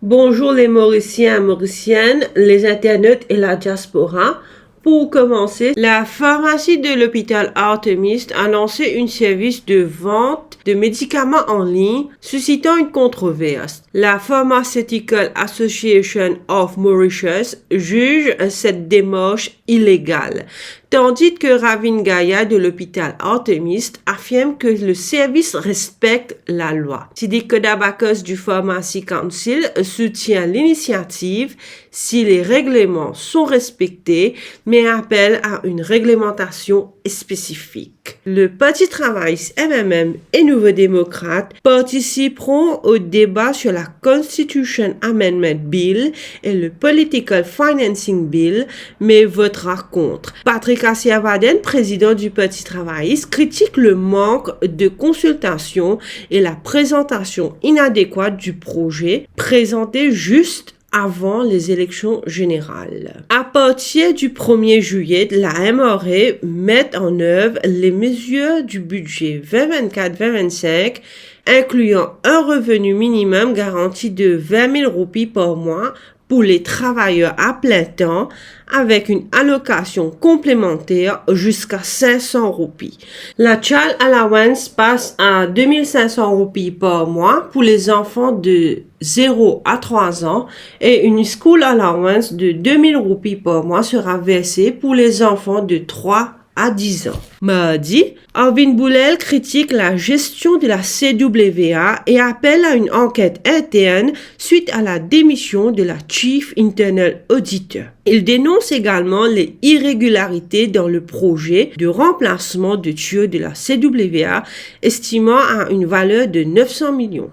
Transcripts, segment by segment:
Bonjour les Mauriciens et Mauriciennes, les internautes et la diaspora. Pour commencer, la pharmacie de l'hôpital Artemis a lancé un service de vente de médicaments en ligne, suscitant une controverse. La Pharmaceutical Association of Mauritius juge cette démarche illégale, tandis que Ravin Gaya de l'hôpital Artemis affirme que le service respecte la loi. Sidi Kodabakos du Pharmacy Council soutient l'initiative si les règlements sont respectés, mais appelle à une réglementation spécifique. Le Parti travailliste MMM et Nouveau démocrate participeront au débat sur la Constitution Amendment Bill et le Political Financing Bill, mais votera contre. Patrick Assiavaden, président du Parti travailliste, critique le manque de consultation et la présentation inadéquate du projet, présenté juste avant les élections générales. À partir du 1er juillet, la MRA met en œuvre les mesures du budget 2024-2025, incluant un revenu minimum garanti de 20 000 roupies par mois pour les travailleurs à plein temps, avec une allocation complémentaire jusqu'à 500 roupies. La Child Allowance passe à 2500 roupies par mois pour les enfants de 0 à 3 ans et une School Allowance de 2000 roupies par mois sera versée pour les enfants de 3 à 10 ans. Mardi, Arvin Boulel critique la gestion de la CWA et appelle à une enquête interne suite à la démission de la Chief Internal Auditor. Il dénonce également les irrégularités dans le projet de remplacement de tuyaux de la CWA, estimant à une valeur de 900 millions.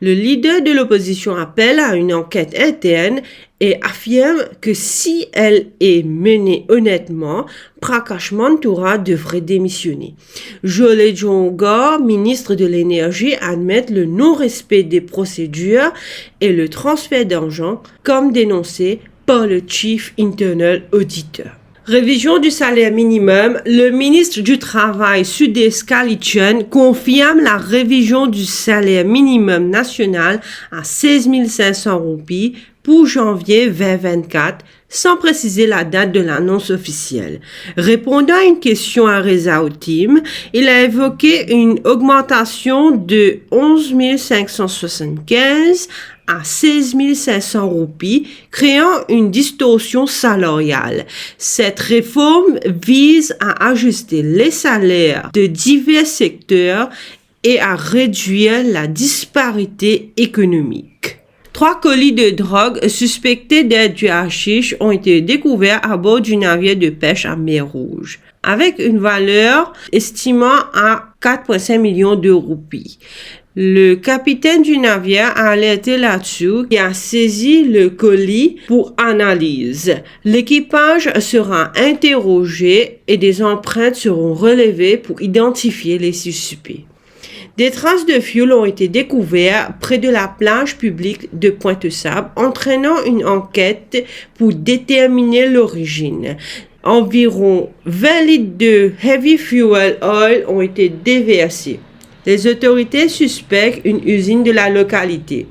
Le leader de l'opposition appelle à une enquête interne et affirme que si elle est menée honnêtement, Prakash Mantura devrait démissionner. Jolie Jongor, ministre de l'Énergie, admet le non-respect des procédures et le transfert d'argent, comme dénoncé par le Chief Internal Auditor. Révision du salaire minimum, le ministre du Travail Sudesh Kalitchen confirme la révision du salaire minimum national à 16 500 roupies pour janvier 2024, sans préciser la date de l'annonce officielle. Répondant à une question à Reza Otim, il a évoqué une augmentation de 11 575 à 16 500 roupies, créant une distorsion salariale. Cette réforme vise à ajuster les salaires de divers secteurs et à réduire la disparité économique. 3 colis de drogue suspectés d'être du hashish ont été découverts à bord du navire de pêche à mer Rouge, avec une valeur estimant à 4,5 millions de roupies. Le capitaine du navire a alerté là-dessus et a saisi le colis pour analyse. L'équipage sera interrogé et des empreintes seront relevées pour identifier les suspects. Des traces de fioul ont été découvertes près de la plage publique de Pointe-Sable, entraînant une enquête pour déterminer l'origine. Environ 20 litres de heavy fuel oil ont été déversés. Les autorités suspectent une usine de la localité.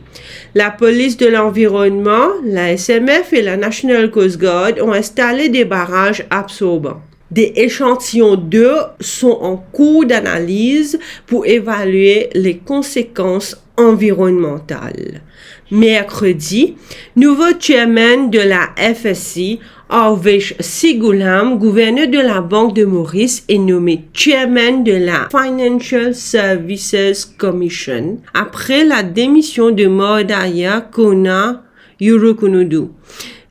La police de l'environnement, la SMF et la National Coast Guard ont installé des barrages absorbants. Des échantillons d'eau sont en cours d'analyse pour évaluer les conséquences environnementales. Mercredi, nouveau chairman de la FSC, Arvish Sigulam, gouverneur de la Banque de Maurice, est nommé chairman de la Financial Services Commission après la démission de Mordaya Kona Yurukunudu.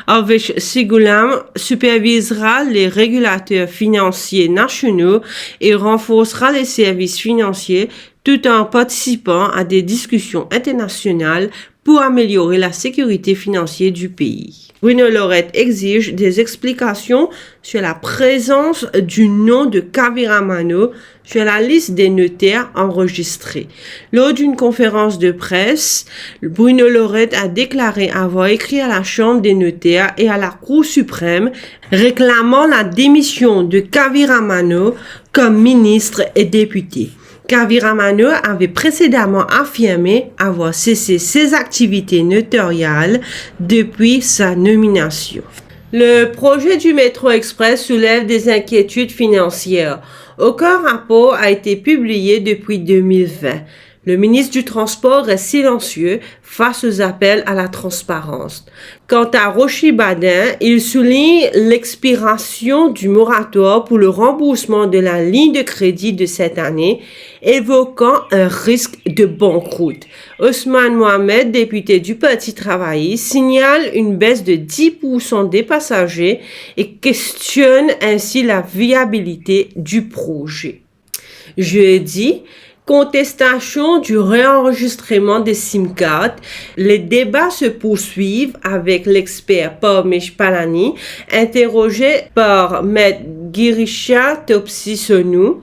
Arvish Sigulam supervisera les régulateurs financiers nationaux et renforcera les services financiers tout en participant à des discussions internationales pour améliorer la sécurité financière du pays. Bruno Lorette exige des explications sur la présence du nom de Kaviramano sur la liste des notaires enregistrés. Lors d'une conférence de presse, Bruno Lorette a déclaré avoir écrit à la Chambre des notaires et à la Cour suprême réclamant la démission de Kaviramano comme ministre et député. Kaviramanu avait précédemment affirmé avoir cessé ses activités notariales depuis sa nomination. Le projet du métro express soulève des inquiétudes financières. Aucun rapport a été publié depuis 2020. Le ministre du Transport reste silencieux face aux appels à la transparence. Quant à Roshi Badin, il souligne l'expiration du moratoire pour le remboursement de la ligne de crédit de cette année, évoquant un risque de banqueroute. Ousmane Mohamed, député du Parti travailliste, signale une baisse de 10% des passagers et questionne ainsi la viabilité du projet. Jeudi, contestation du réenregistrement des SIM cards. Les débats se poursuivent avec l'expert Parmesh Palani, interrogé par Maître Girisha Topsisonu.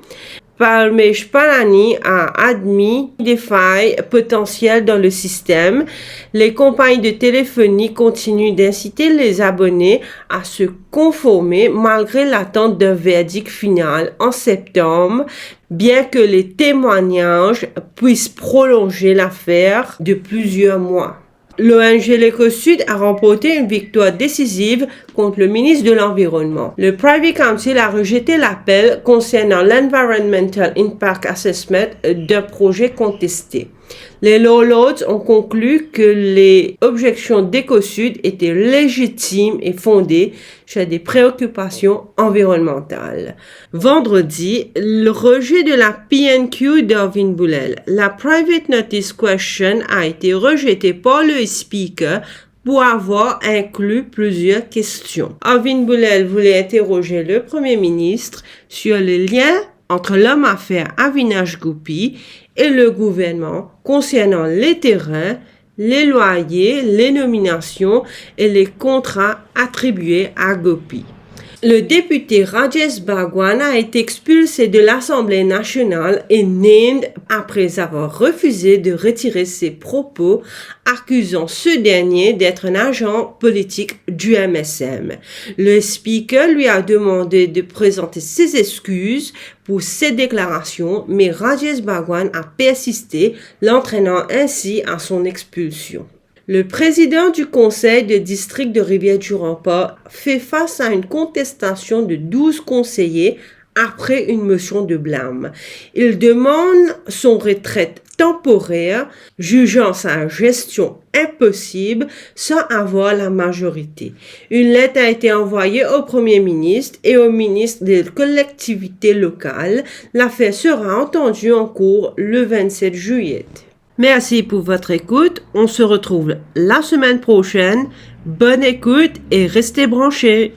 Parmesh Palani a admis des failles potentielles dans le système. Les compagnies de téléphonie continuent d'inciter les abonnés à se conformer malgré l'attente d'un verdict final en septembre, bien que les témoignages puissent prolonger l'affaire de plusieurs mois. L'ONG l'Éco-Sud a remporté une victoire décisive contre le ministre de l'Environnement. Le Privy Council a rejeté l'appel concernant l'Environmental Impact Assessment d'un projet contesté. Les Law Lords ont conclu que les objections d'Éco-Sud étaient légitimes et fondées sur des préoccupations environnementales. Vendredi, le rejet de la PNQ d'Arvind Boulel. La Private Notice Question a été rejetée par le Speaker pour avoir inclus plusieurs questions. Arvind Boulel voulait interroger le Premier ministre sur le lien entre l'homme d'affaires Avinash Gopi et le gouvernement concernant les terrains, les loyers, les nominations et les contrats attribués à Gopi. Le député Rajesh Bhagwan a été expulsé de l'Assemblée nationale et named après avoir refusé de retirer ses propos accusant ce dernier d'être un agent politique du MSM. Le speaker lui a demandé de présenter ses excuses pour ses déclarations, mais Rajesh Bhagwan a persisté, l'entraînant ainsi à son expulsion. Le président du conseil de district de Rivière-du-Rempart fait face à une contestation de 12 conseillers après une motion de blâme. Il demande son retraite temporaire, jugeant sa gestion impossible sans avoir la majorité. Une lettre a été envoyée au Premier ministre et au ministre des collectivités locales. L'affaire sera entendue en cours le 27 juillet. Merci pour votre écoute. On se retrouve la semaine prochaine. Bonne écoute et restez branchés.